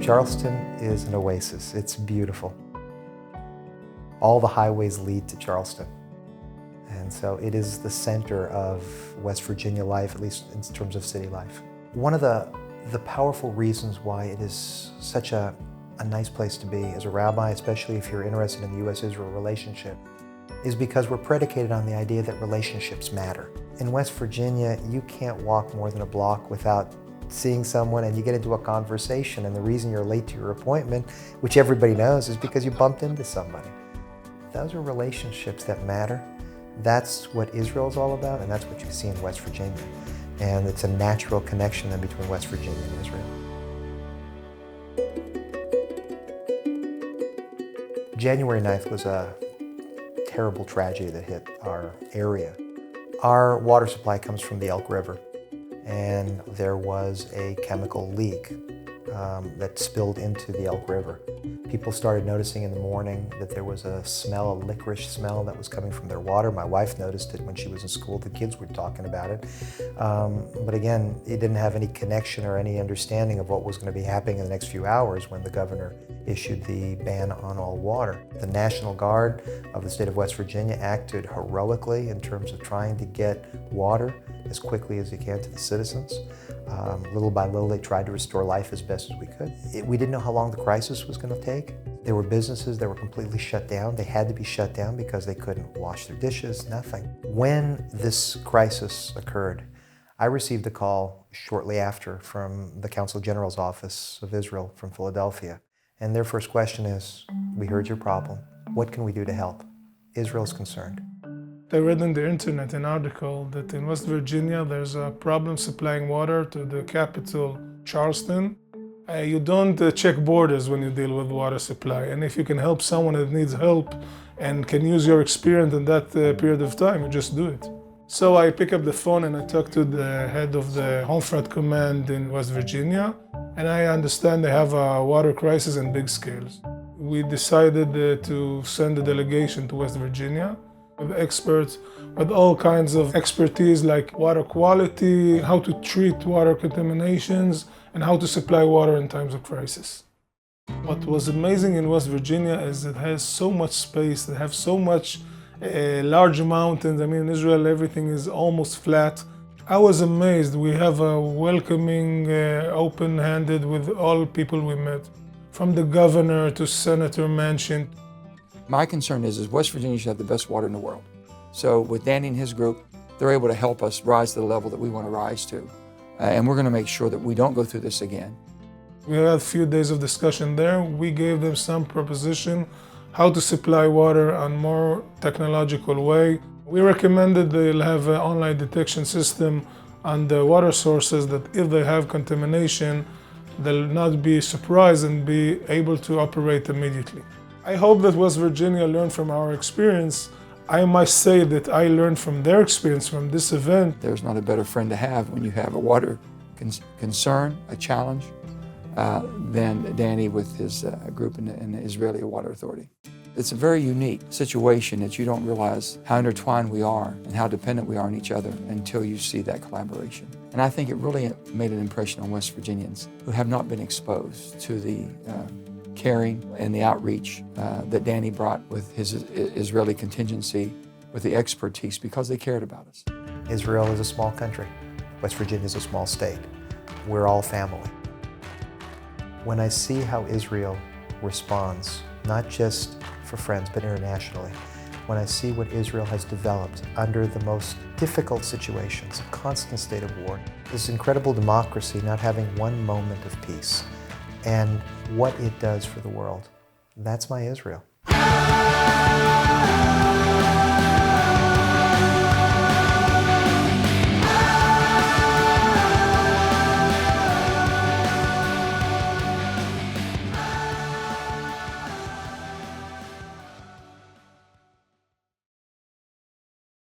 Charleston is an oasis. It's beautiful. All the highways lead to Charleston. And so it is the center of West Virginia life, at least in terms of city life. One of the powerful reasons why it is such a nice place to be as a rabbi, especially if you're interested in the U.S.-Israel relationship, is because we're predicated on the idea that relationships matter. In West Virginia, you can't walk more than a block without seeing someone and you get into a conversation, and the reason you're late to your appointment, which everybody knows, is because you bumped into somebody. Those are relationships that matter. That's what Israel's all about, and that's what you see in West Virginia. And it's a natural connection then between West Virginia and Israel. January 9th was a terrible tragedy that hit our area. Our water supply comes from the Elk River, and there was a chemical leak that spilled into the Elk River. People started noticing in the morning that there was a smell, a licorice smell that was coming from their water. My wife noticed it when she was in school. The kids were talking about it. But again, it didn't have any connection or any understanding of what was going to be happening in the next few hours when the governor issued the ban on all water. The National Guard of the state of West Virginia acted heroically in terms of trying to get water as quickly as they can to the citizens. Little by little, they tried to restore life as best as we could. We didn't know how long the crisis was going to take. There were businesses that were completely shut down. They had to be shut down because they couldn't wash their dishes, nothing. When this crisis occurred, I received a call shortly after from the Consul General's office of Israel from Philadelphia. And their first question is, we heard your problem. What can we do to help? Israel's concerned. I read on the internet an article that in West Virginia there's a problem supplying water to the capital, Charleston. You don't check borders when you deal with water supply, and if you can help someone that needs help and can use your experience in that period of time, you just do it. So I pick up the phone and I talk to the head of the Homefront Command in West Virginia, and I understand they have a water crisis in big scales. We decided to send a delegation to West Virginia with experts with all kinds of expertise like water quality, how to treat water contaminations, and how to supply water in times of crisis. What was amazing in West Virginia is it has so much space, they have so much large mountains. I mean, in Israel, everything is almost flat. I was amazed. We have a welcoming, open-handed with all people we met, from the governor to Senator Manchin. My concern is West Virginia should have the best water in the world. So with Danny and his group, they're able to help us rise to the level that we want to rise to. And we're going to make sure that we don't go through this again. We had a few days of discussion there. We gave them some proposition how to supply water on more technological way. We recommended they'll have an online detection system on the water sources that if they have contamination, they'll not be surprised and be able to operate immediately. I hope that West Virginia learned from our experience. I must say that I learned from their experience from this event. There's not a better friend to have when you have a water concern, a challenge, than Danny with his group in the Israeli Water Authority. It's a very unique situation that you don't realize how intertwined we are and how dependent we are on each other until you see that collaboration. And I think it really made an impression on West Virginians who have not been exposed to the caring and the outreach that Danny brought with his Israeli contingency, with the expertise, because they cared about us. Israel is a small country. West Virginia is a small state. We're all family. When I see how Israel responds, not just for friends, but internationally, when I see what Israel has developed under the most difficult situations, a constant state of war, this incredible democracy not having one moment of peace, and what it does for the world, that's my Israel.